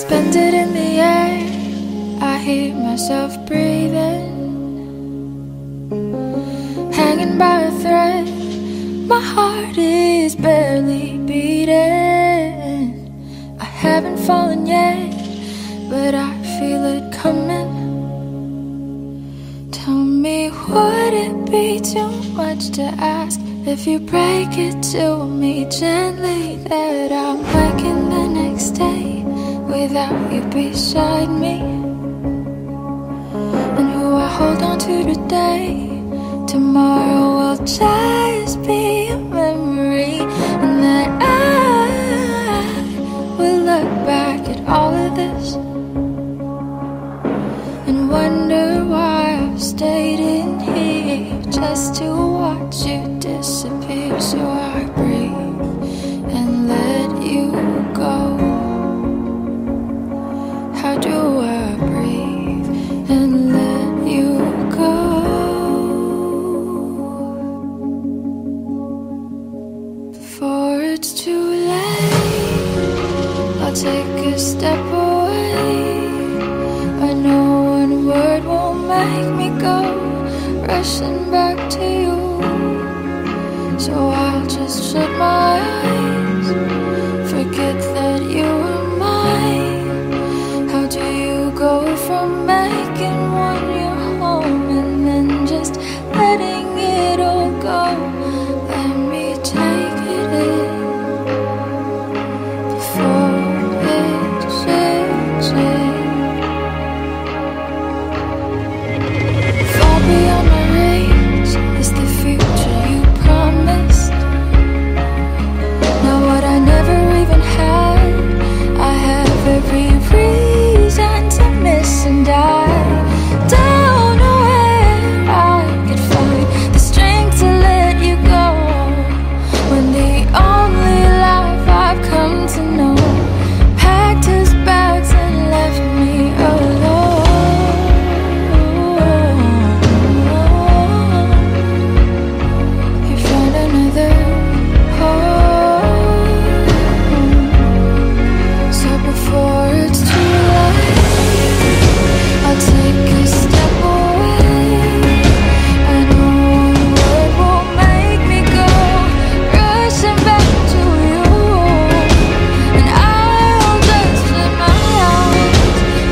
Suspended in the air, I hear myself breathing, hanging by a thread. My heart is barely beating. I haven't fallen yet, but I feel it coming. Tell me, would it be too much to ask if you break it to me gently that I'm waking the next day without you beside me? And who I hold on to today, tomorrow will just be a memory. And that I will look back at all of this and wonder why I've stayed in here just to watch you disappear. So I breathe and let you go. How do I breathe and let you go? Before it's too late, I'll take a step away. I know one word won't make me go rushing back to you. So I'll just shut my eyes, forget that you were mine. How do you go from making one your home and then just letting it all go? Let me take it in before it sinks in. Far beyond my reach is the future you promised. Now what I never even had, I have every reason to miss. And I don't know where I could find the strength to let you go, when the only life I've come to know packed his bags and left me alone. You found another home. So before it's too late, I'll take a step away. I know one word won't make me go rushing back to you. And I'll just shut my eyes,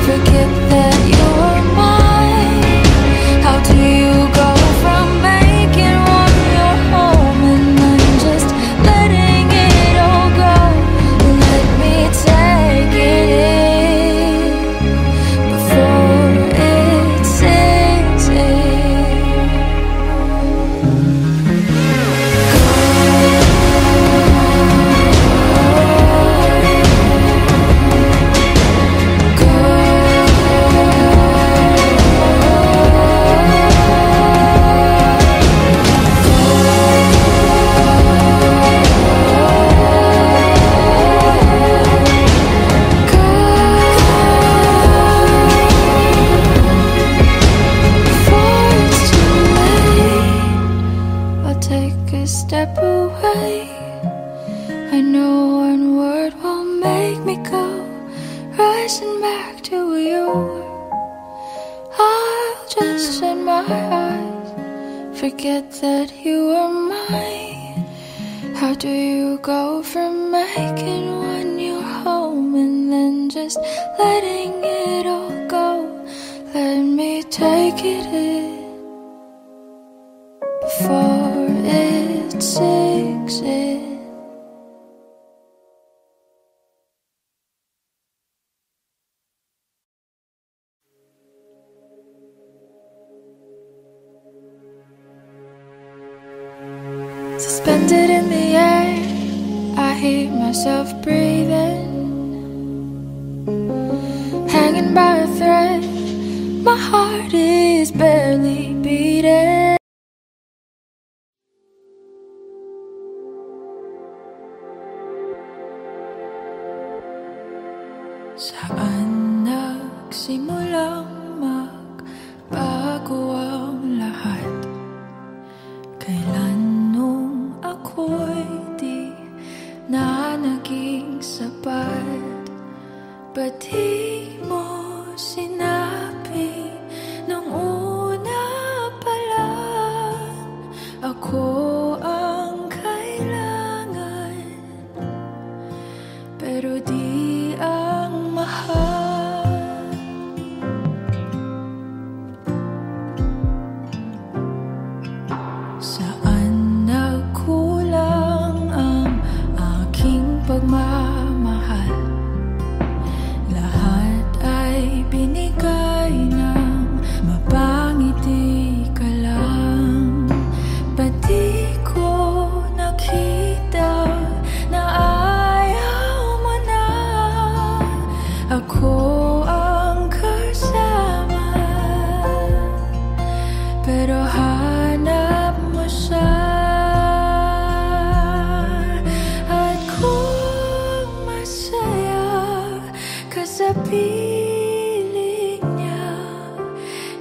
forget that you were mine. How do you go from making one your home and then just letting it all go? Let me take it in before it sinks in. Before it's too late, I'll take a step away. I know one word won't make me go rushing back to you. I'll just shut my eyes, forget that you were mine. How do you go from making one your home and then just letting it all go? Let me take it in before it sinks in. Suspended in the air, I hear myself breathing, hanging by a thread. My heart is barely beating. Saan nagsimulang magbago ang lahat? Kailan nung ako'y di na naging sapat? Ba't di Ako ang kailangan, pero di ang mahal. Saan nagkulang ang aking pagmamahal? Lahat ay binigay ng mapangiti ka lang. Ba't di ko nakita na ayaw mo na? Ako ang kasama, pero hanap mo siya. At kung masaya ka sa piling niya,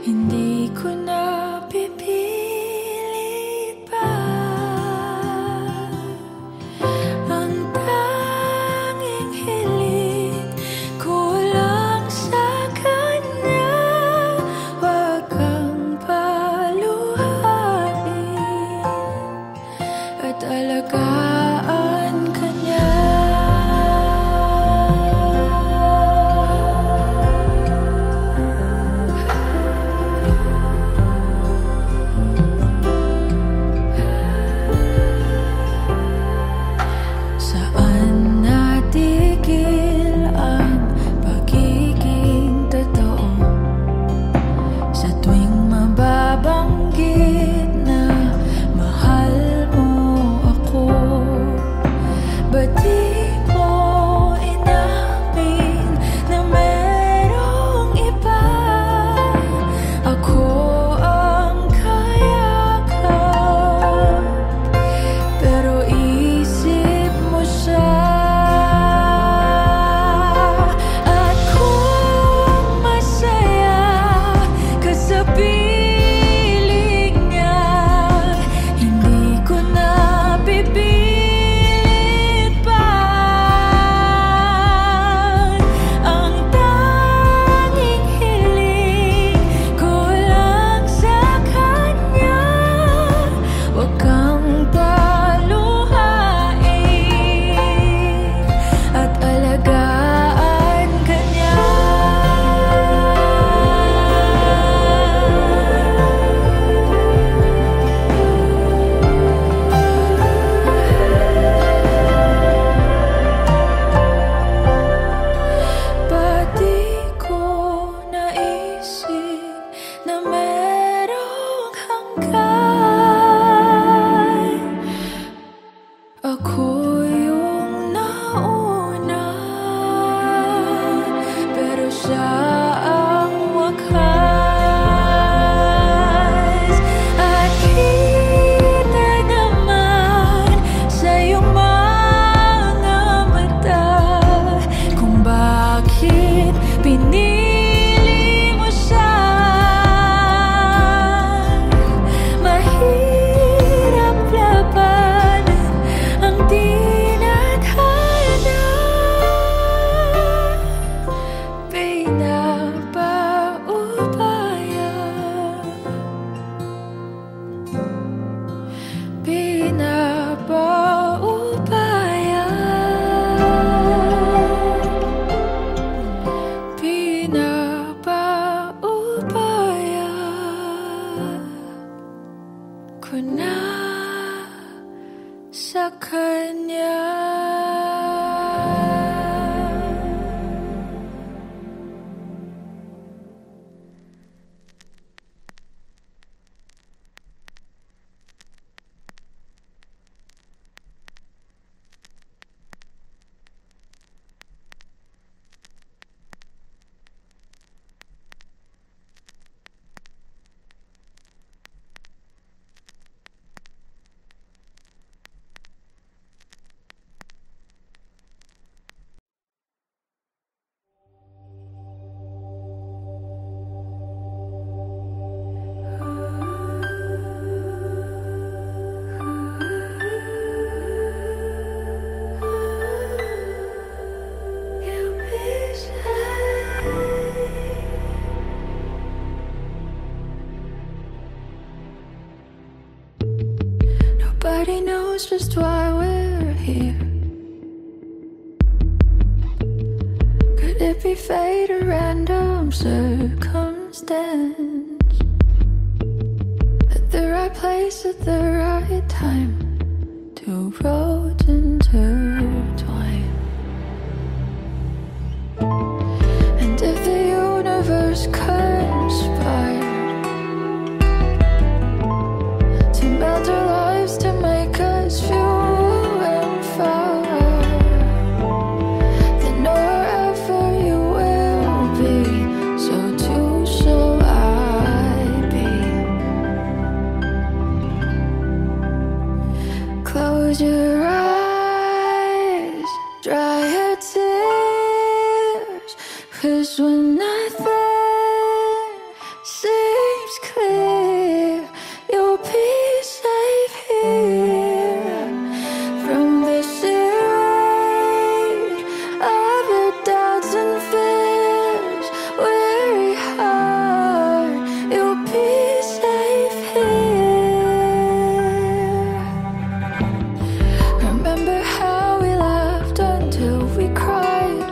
hindi ko na pipilit pa. Ang tanging hiling ko lang sa kanya, wag kang paluhain at alagaan ka niya. Saan natigil ang pagiging totoo? Sa tuwing mababanggit na mahal mo ako, ba't di mo inamin na merong iba? Ako ang kayakap, pero isip mo siya. At kung masaya ka sa piling niya, hindi ko na pipilit pa. Ang tanging hiling ko lang sa kanya, wag kang paluhain at alagaan ka niya. Ba't di ko naisip na merong hanggan? Ako yung nauna, pero siya ang wakas. At kita naman sa iyong mga mata kung bakit pinili mo siya. Mahirap labanan ang tinadhana. Pinapaubaya, pinapaubaya, pinapaubaya ko na sa kanya. knows just why we're here? Could it be fate or random circumstance? At the right place at the right time, two roads intertwine. And if the universe conspired to melt our lives to make us few and far, then wherever you will be, so too shall I be. Close your eyes, dry your tears, 'cause when nothing seems clear, you'll be safe here. From the seed of your doubts and fears, weary heart, you'll be safe here. Remember how we laughed until we cried,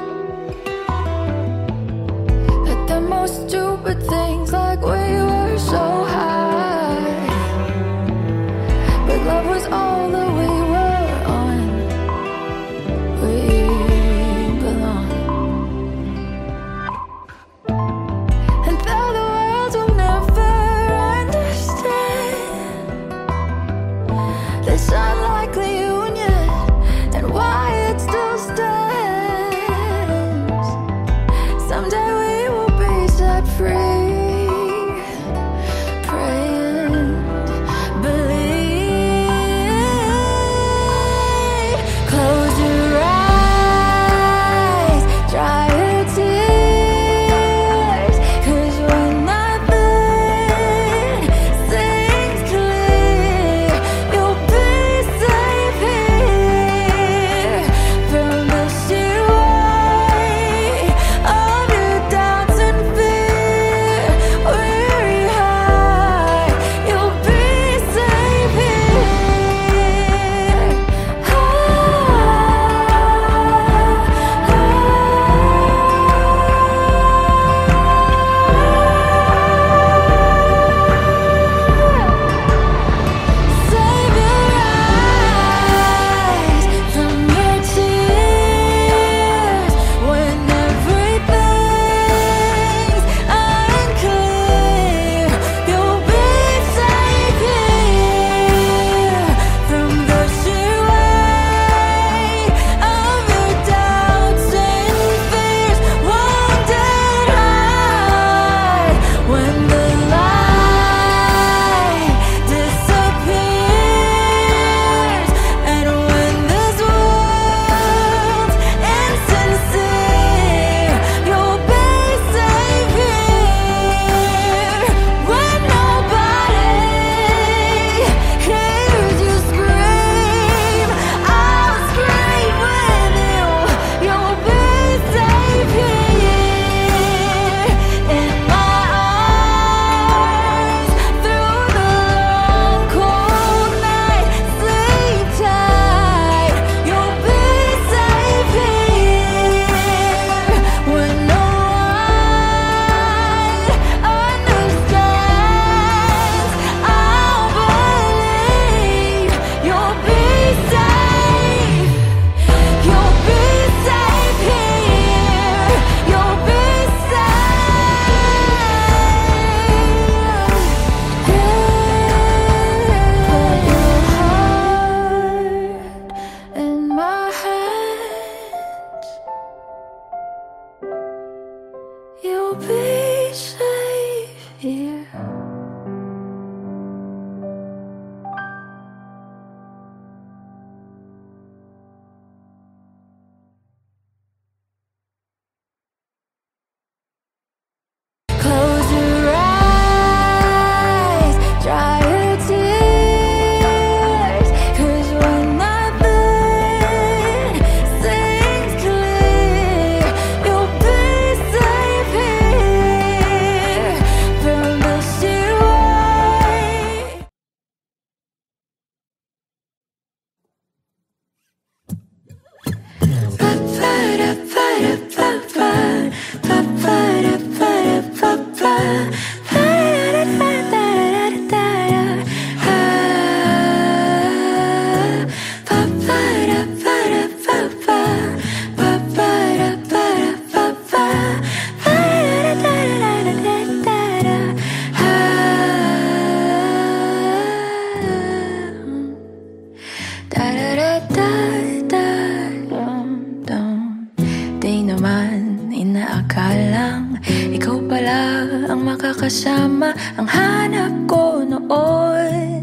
kasama ang hanap ko noon.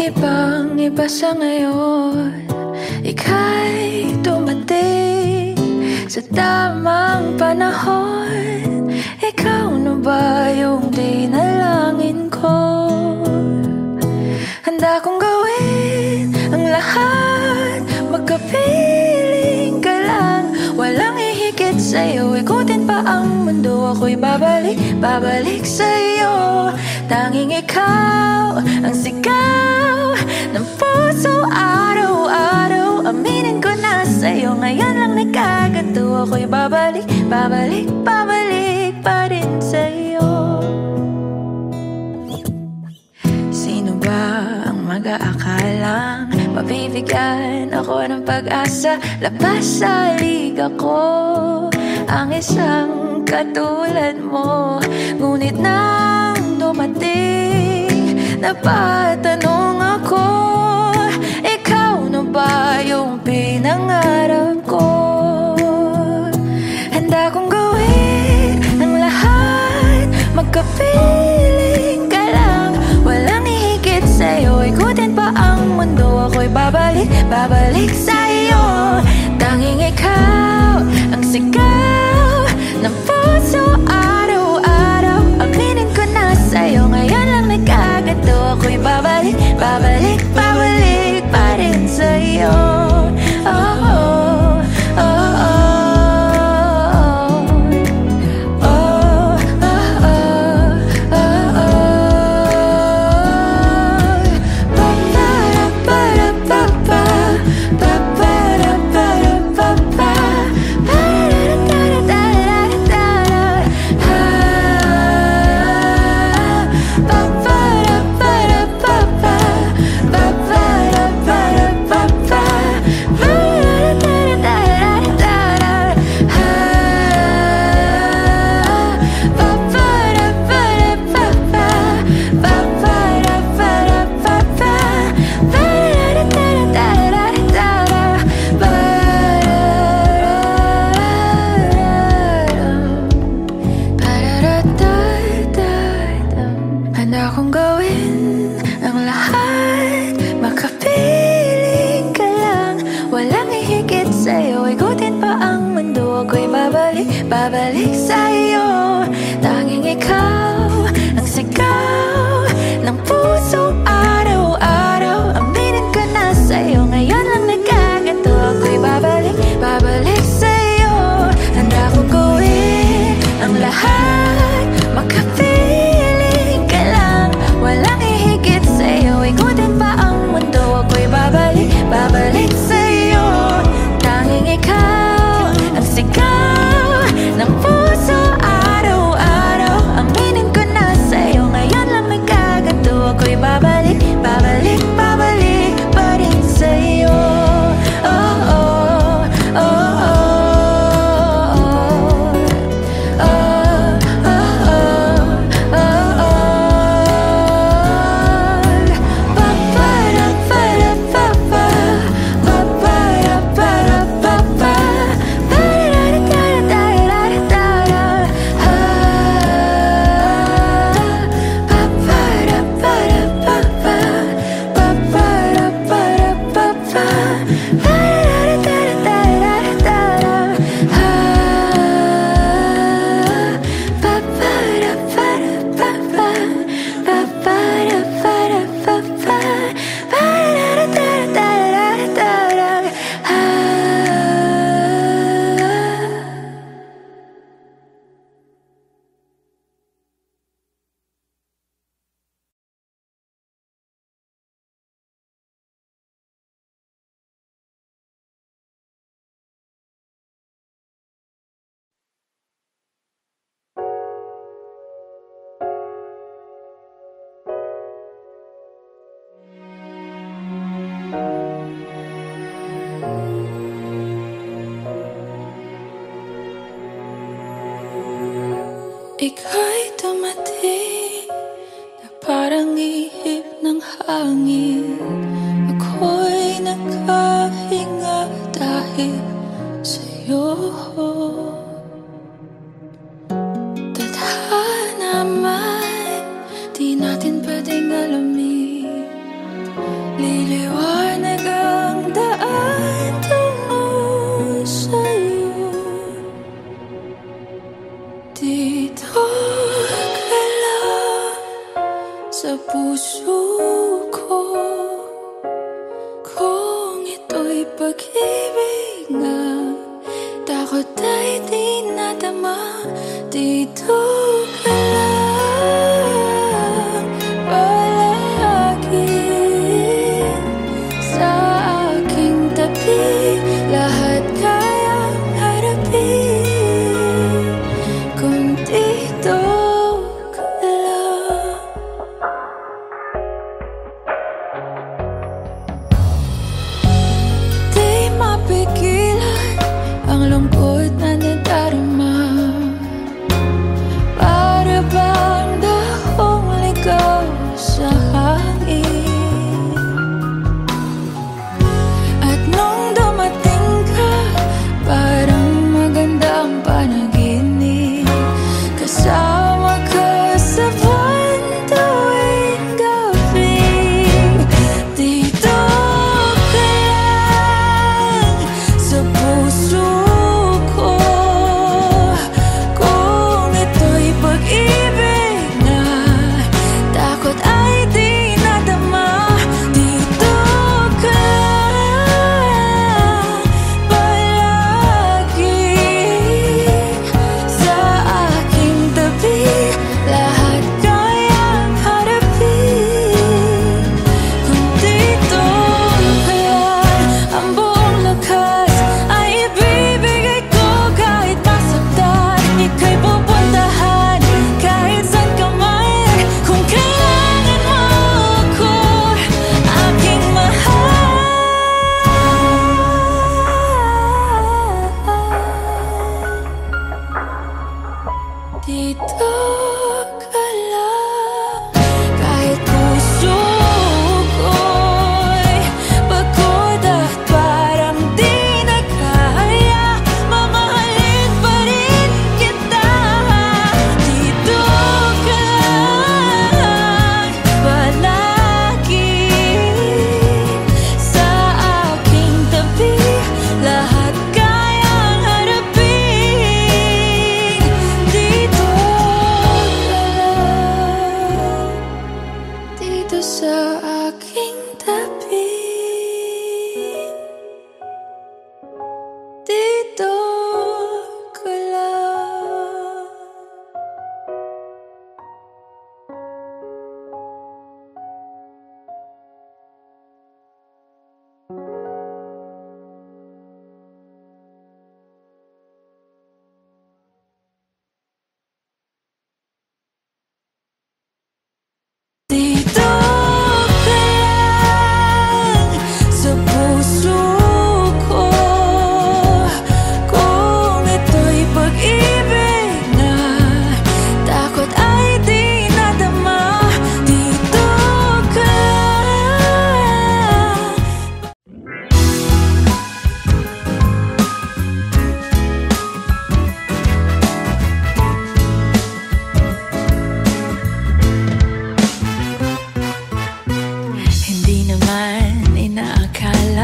Ibang-iba sa ngayon. Ika'y dumating sa tamang panahon. Ikaw na ba yung dinalangin ko? Handa kong gawin ang lahat, magkapiling ka lang. Walang ihigit sa'yo, ikutin pa ang mundo. Ako'y babalik sa'yo. Tanging ikaw ang sigaw ng puso araw-araw. Aminin ko na sa'yo, ngayon lang nagkaganto. Ako'y babalik pa rin sa'yo. Sino ba ang mag-aakalang mabibigyan ako ng pag-asa? Labas sa liga ko ang isang katulad mo. Ngunit nang dumating, napatanong ako, ikaw na ba yung pinangarap ko? Handa kong gawin ang lahat, magkapiling ka lang. Walang ihigit sa'yo, ikutin pa ang mundo. Ako'y babalik sa'yo. Tanging ikaw ang sigaw ng puso araw-araw. Aminin ko na sa'yo, ngayon lang nagkaganto. Ako'y babalik pa rin sa'yo. Oh, oh, oh, oh. Babalik sa'yo. Tanging ikaw ang sigaw ng puso araw-araw. Aminin ko na sa'yo, ngayon lang nagkaganto. Ako'y babalik sa'yo. Handa kong gawin ang lahat, makapiling ka lang. Walang ihigit sa'yo, ikutin pa ang mundo. Ako'y babalik sa'yo. Tanging ikaw ang sigaw ng puso araw-araw. Aminin ko na sa'yo, ngayon lang nagkaganto. Ako'y babalik pa rin sa'yo. Oh, oh, oh, oh, oh, oh, oh, oh, oh. Pa-pa-ra-pa-ra-pa-pa, pa-pa-ra-pa-ra-pa-pa. Ika'y dumating na parang ihip ng hangin. Ako'y nakahinga dahil sa'yo. Tadhana man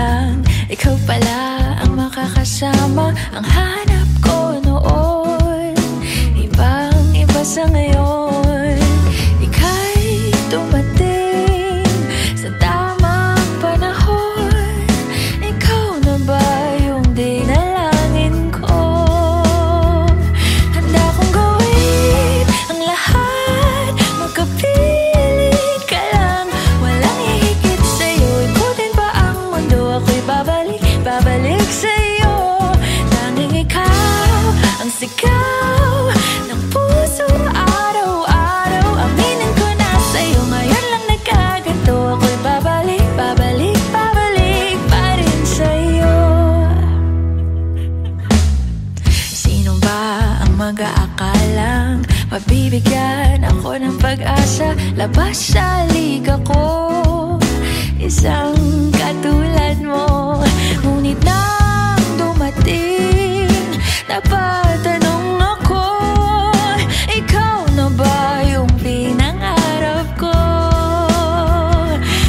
lang, ikaw pala ang makakasama. Ang hanap ko noon, ibang iba sa ngayon. Ika'y dumating sa tamang panahon. Ikaw na ba yung dinalangin ko? Handa kong gawin ang lahat, magkapiling ka lang. Walang hihigit sa'yo, ikutin pa ang mundo. Ako'y babalik, babalik sa'yo. Tanging ikaw ang sigaw ng puso araw-araw. Aminin ko na sa'yo, ngayon lang nagkaganto. Ako'y babalik, babalik, babalik pa rin sa'yo. Sino ba ang mag-aakalang mabibigyan ako ng pag-asa? Labas sa liga ko, isang katulad mo. Ngunit nang dumating, napatanong ako, ikaw na ba yung pinangarap ko?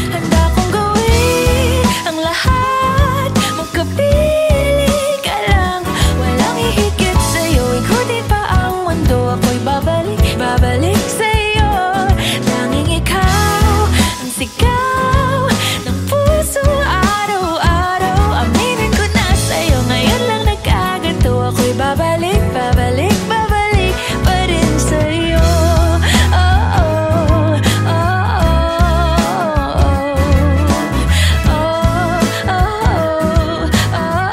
Handa kong gawin ang lahat, magkapiling ka lang. Walang hihigit sa'yo, ikutin pa ang mundo. Ako'y babalik, babalik sa'yo. Tanging ikaw ang sigaw ng puso araw-araw. Aminin ko na sa'yo, ngayon lang nagkaganto. Ako'y babalik, babalik, babalik pa rin sa'yo. Oh, oh, oh, oh, oh, oh, oh,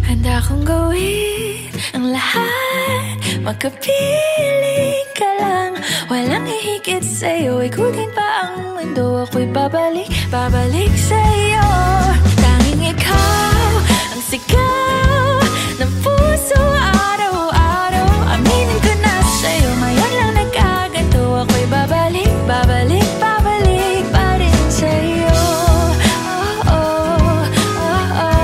handa kong gawin ang lahat, magkapiling ka lang. Walang hihigit sa'yo, ikutin pa ang mundo. Ako'y babalik, babalik sa'yo. Tanging ikaw ang sigaw ng puso araw-araw. Aminin ko na sa'yo, ngayon lang nagkaganto. Ako'y babalik, babalik, babalik pa rin sa'yo. Oh, oh, oh, oh,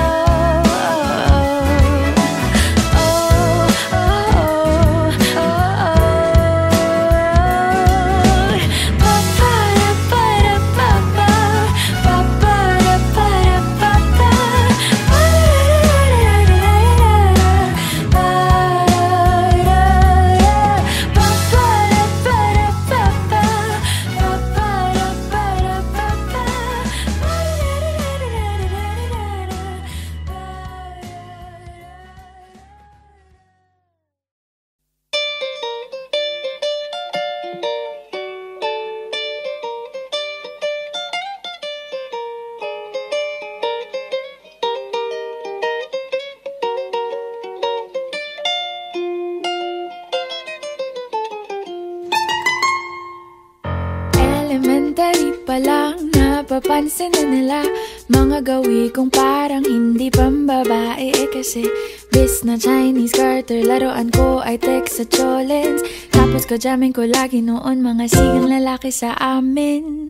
elementary pa lang, napapansin na nila mga gawi kong parang hindi pambabae. Kasi bis na Chinese garter, laruan ko ay text sa cholens. Tapos kajamin ko lagi noon mga sigang lalaki sa amin.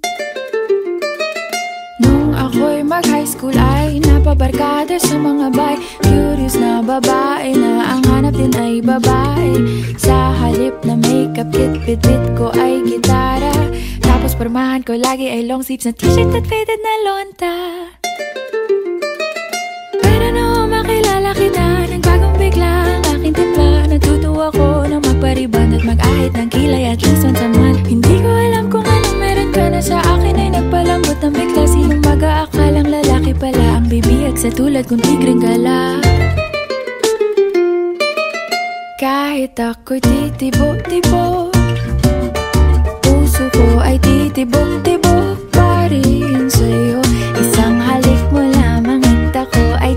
Nung ako'y mag-high school ay napabarkada sa mga bay. Curious na babae na ang hanap din ay babae. Sa halip na makeup kit, bit-bit ko ay gitara. Tapos pormahan ko lagi ay long sleeves na t-shirt at faded na lonta. Pero nung makilala kita, nagbagong bigla ang aking timpla. Natutuwa ko na magpariban at mag-ahit ng kilay at least once a month. Hindi ko alam kung anong meron ka na sa akin ay nagpalambot ng bigla. Sinong mag-aakalang lalaki pala ang bibiyag sa tulad kong tigreng gala. Kahit ako'y titibo-tibo, puso ko ay titibok-tibok pa rin sa'yo. Isang halik mo lamang at ako ay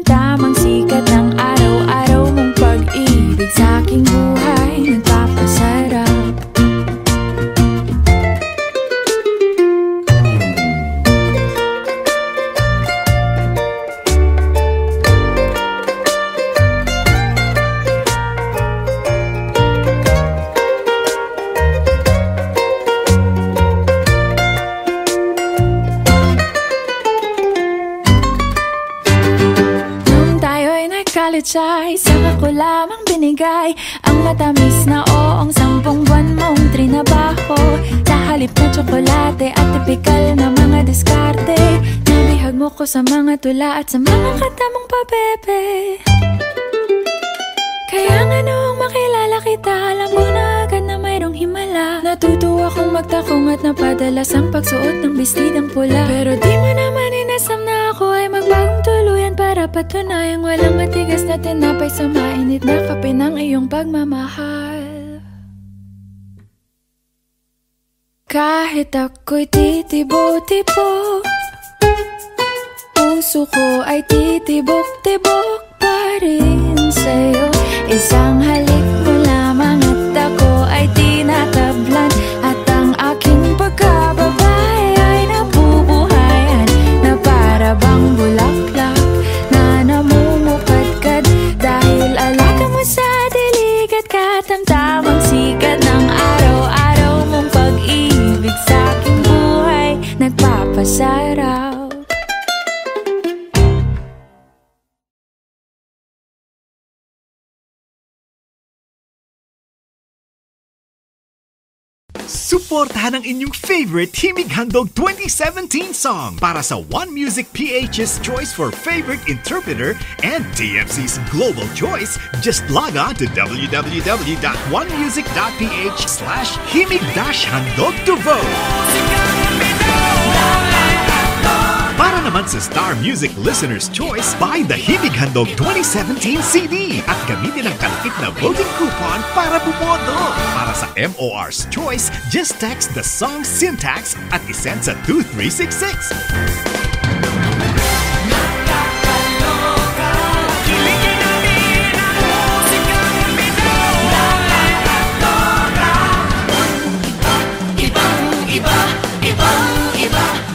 tamang sikat ng araw-araw mong pag-ibig sa aking buhay nagpapasarap. Ay, saka ko lamang binigay ang matamis na oong 10 buwan mong trinabaho. Sa halip na tsokolate at tipikal na mga diskarte, nabihag mo ko sa mga tula at sa mga kata mong pabebe. Kaya nga noong makilala kita, alam ko na agad na mayroong himala. Natuto akong magtakong at napadalas ang pagsuot ng bestidang pula. Pero di mo naman inasam na ako ay magbagong tuluyan para patunayang walang matigas na tinapay sa mainit na kape ng iyong pagmamahal. Kahit ako'y titibo-tibo, puso ko ay titibok-tibok pa rin sa'yo. Isang halik mo lamang at ako ay tinatablan, at ang aking pagkababay ay nabubuhayan na para bang bulaklak na namumukadkad. Dahil alaga mo sa dilig at katamtamang sikat ng araw-araw mong pag-ibig sa aking buhay nagpapasarap. Suportahan ang inyong favorite Himig Handog 2017 song para sa One Music PH's choice for favorite interpreter and TFC's global choice. Just log on to www.onemusic.ph/himig-handog to vote. Para naman sa Star Music Listener's Choice, buy the Himig Handog 2017 CD at gamitin ang kalakip na voting coupon para bumoto. Para sa MOR's Choice, just text the song syntax at isend sa 2366.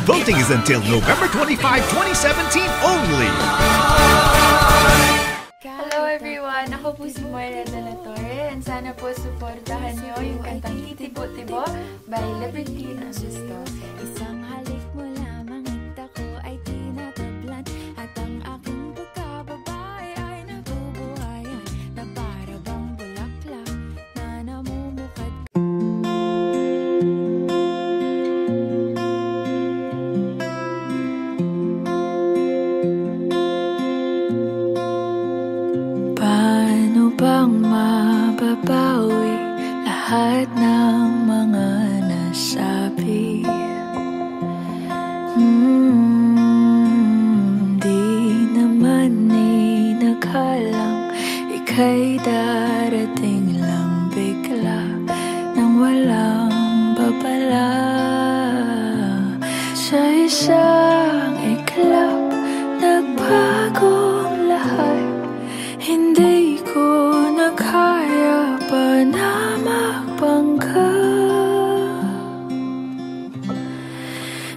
Voting is until November 25, 2017 only. Hello everyone! Ako po si Moira de la Torre, and sana po suportahan niyo yung kantang Titibo-Tibo by Liberty Augusto. Isang halik mo lamang at ako ay tinatablan, at ang aking pagkababay ay nabubuhayan na para bang bulaklak na namumukad. Paano bang mababawi lahat ng mga nasabi? Di naman inakalang ika'y darating lang bigla nang walang babala. Sa isang iklap, nagbagong lahat. Hindi ko na kaya pa na magbangga.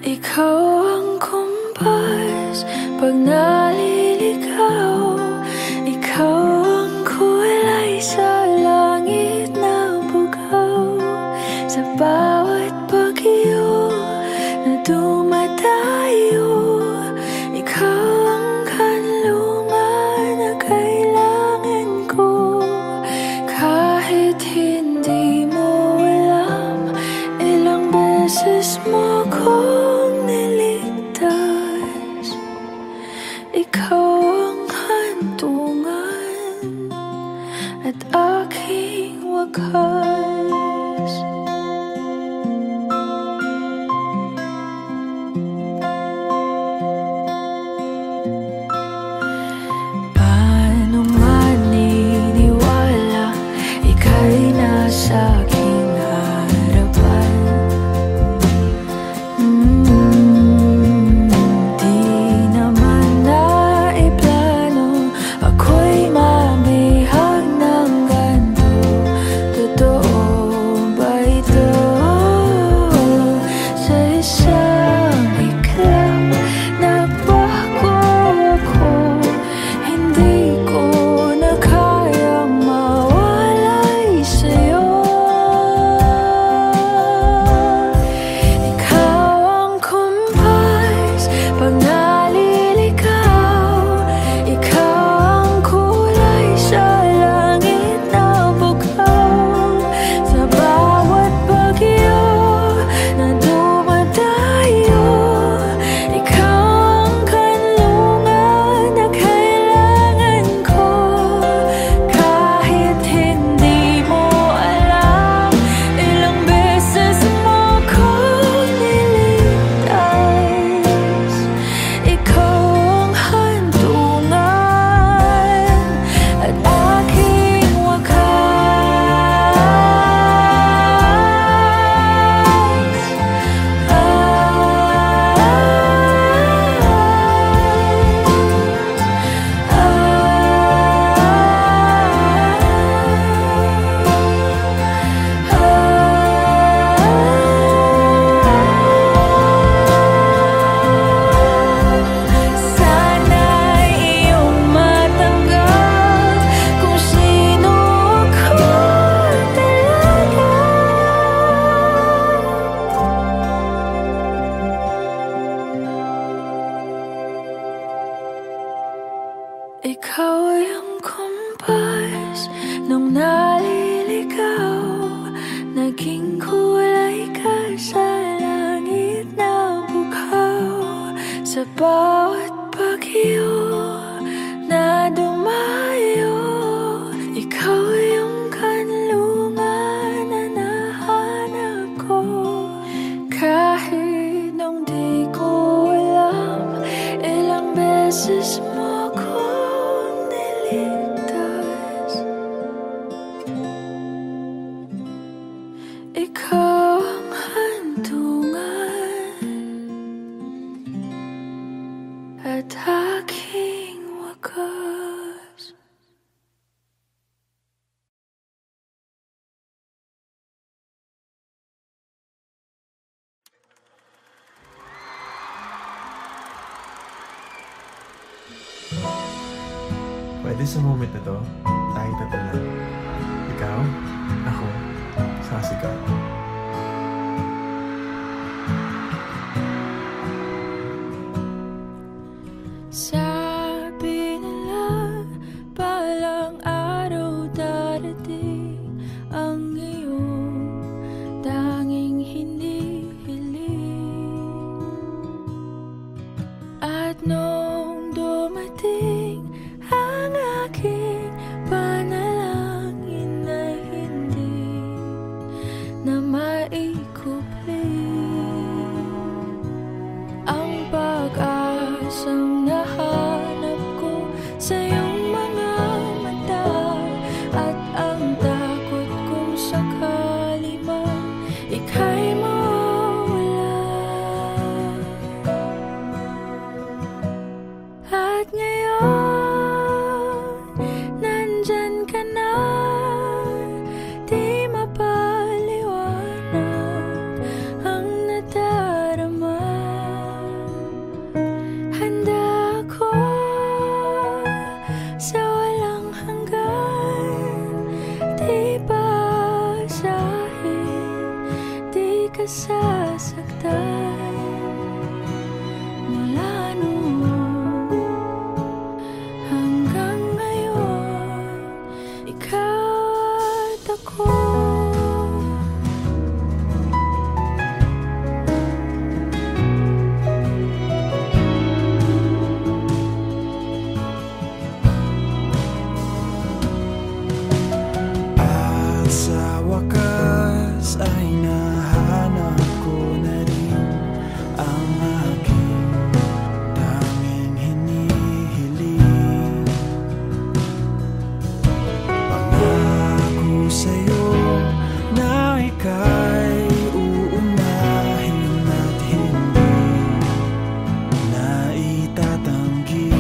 Ikaw ang kumpas pag naliligaw. Ikaw ang kulay sa langit na bugaw. Sa bawat bagyo na dumadayo, ikaw ang kanlungan na kailangan ko. Kahit hindi mo alam, ilang beses mo kong niligtas. Ikaw ang hantungan at aking wakas. Paano maniniwala ika'y nasa aking harapan? Di naman naiplano naliligaw, naging kulay ka sa langit na bughaw. Sa bawat bagyo na dumayo, ikaw yung kanlungan na nahanap ko. Kahit nung di ko alam, ilang beses mo kong niligtas. Ikaw ang hantungan at aking wakas. Pwede sa moment na to, tayo tatlo lang. Ikaw, ako, sasigaw. Sabi nila, balang araw darating ang iyong tanging hinihiling. At nung dumating ang aking panalangin na hindi na maikupli, ang pag-asang nahanap ko sa iyong mga mata, at ang takot kung sakali man ika'y mawala. At ngayon, nandyan ka na, di mapaliwanag ang nadarama. Handa ako sa walang hanggan, di basahin, di ka sasaktan. Mula noon hanggang ngayon, ikaw at ako. At sa wakas ay nahanap ko na rin ang aking tanging hinihiling. Pangako sa'yo na ika'y uunahin at hindi na itatanggi.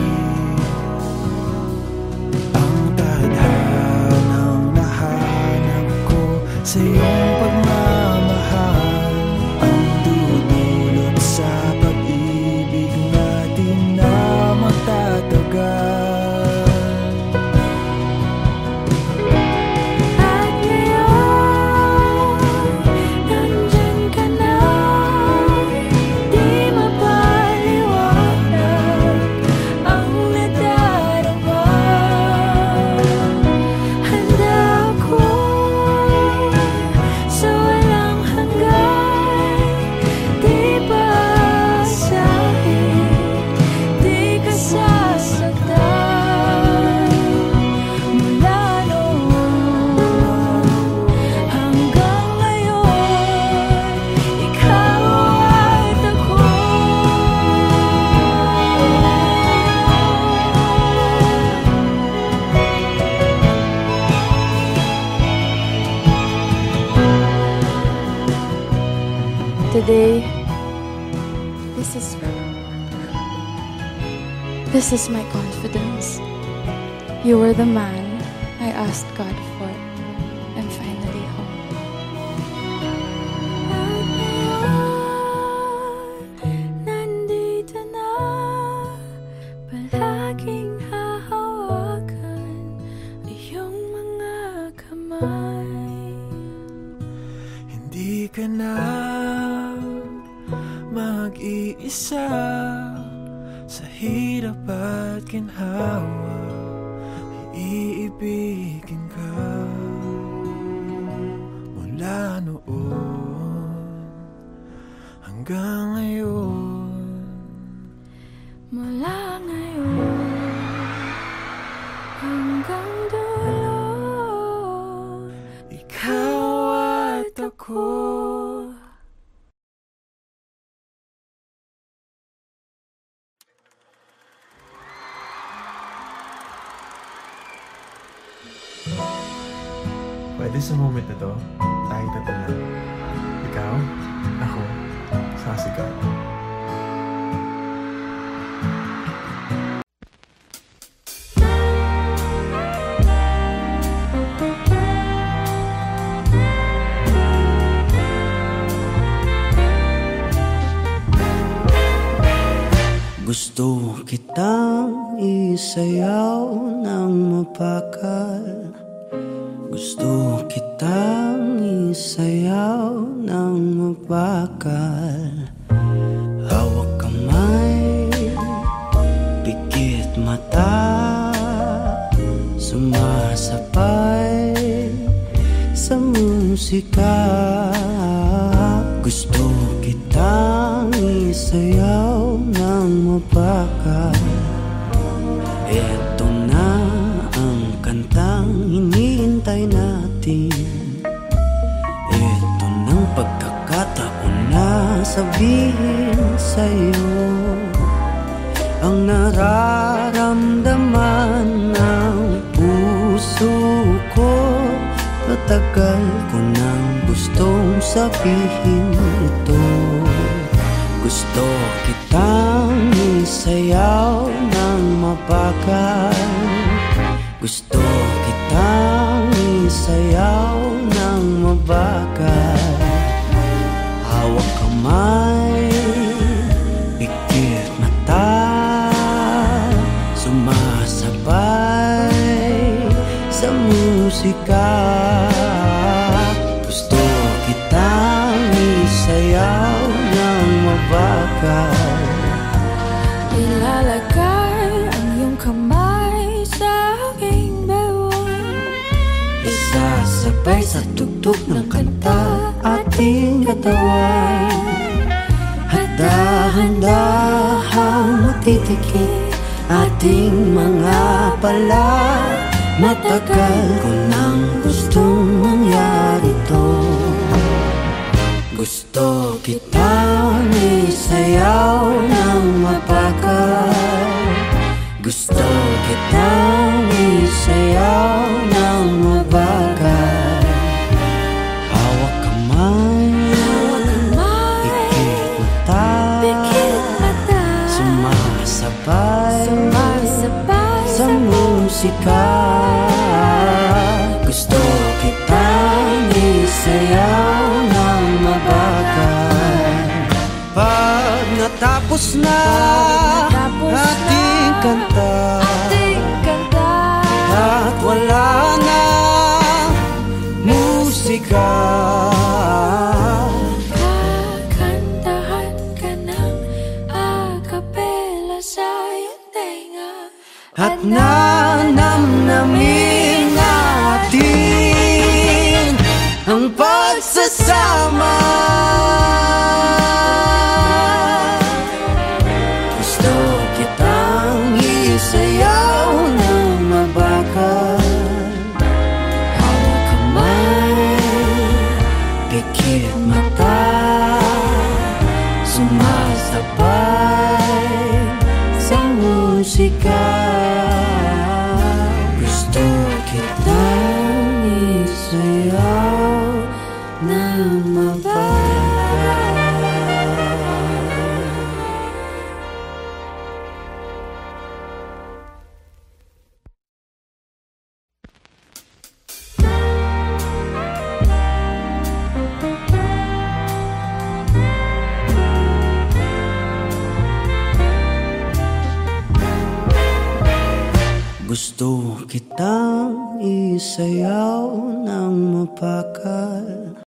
Ang tadhanang nahanap ko sa iyong pagmamahal, ang dudulot sa pag-ibig natin na magtatagal. At ngayon, nandyan ka na, di mapaliwanag ang nadarama. Handa ako sa walang hanggan, di basahin, di ka sasaktan. Mula noon hanggang ngayon, ikaw at ako. Today, this is my confidence. You were the man I asked God for. I'm finally home. Nandito na, palaging hahawakan iyong mga kamay. Hindi ka na mag-iisa sa hirap at ginhawa, iibigin ka. Pwede sa moment na to, tayo tatlo lang. Ikaw, ako, sasigaw. Gusto kitang isayaw ng mapakal. Gusto kitang isayaw ng mapakal. Hawak kamay, pikit mata, sumasabay sa musika. Gusto kitang isayaw ng mapakal. Eto na ang kantang hinihintay natin. Eto ng pagkakataon na sabihin sa'yo ang nararamdaman ng puso ko. Matagal ko nang gustong sabihin ito. Gusto kitang isayaw ng mapakal. Gusto kitang isayaw ng mabakal. Hawak kamay, pikit mata, sumasabay sa musika. Gusto kitang isayaw ng mabakal. Ilalagay ang iyong kamay sa aking bewang. Isasabay sa tugtog ng kanta ating katawan. Handa-handahang matitikit ating mga pala. Matagal ko nang gustong mangyari to. Gusto kitang isayaw ng mapakal. Gusto kitang isayaw ng mabakal. Hawak kamay, pikit mata, sumasabay sa musika. Gusto kitang isayaw ng mabakal. Pag natapos na ating kanta, at wala na musika, Kakantahan ka ng akapela sa iyong tenga. at nanamnamin natin ang pagsasama. Gusto kitang isayaw ng mabakal. Hawak kamay, pikit mata, sumasabay sa musika. Gusto kitang isayaw ng mabakal. Gusto kitang isayaw ng mapakal.